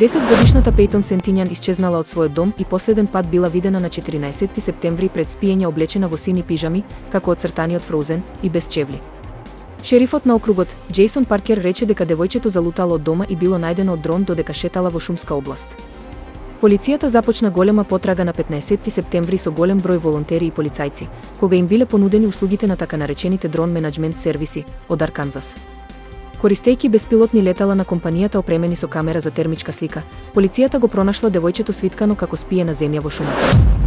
10-годишната Пейтон Сентињан исчезнала од својот дом и последен пат била видена на 14 септември пред спиење облечена во сини пижами, како оцртаниот Фроузен, и без чевли. Шерифот на округот, Џејсон Паркер, рече дека девојчето залутало од дома и било најдено од дрон додека шетала во шумска област. Полицијата започна голема потрага на 15 септември со голем број волонтери и полицајци, кога им биле понудени услугите на така наречените дрон менаџмент сервиси од Арканзас. Користејќи беспилотни летала на компанијата опремени со камера за термичка слика, полицијата го пронашла девојчето свиткано како спие на земја во шумата.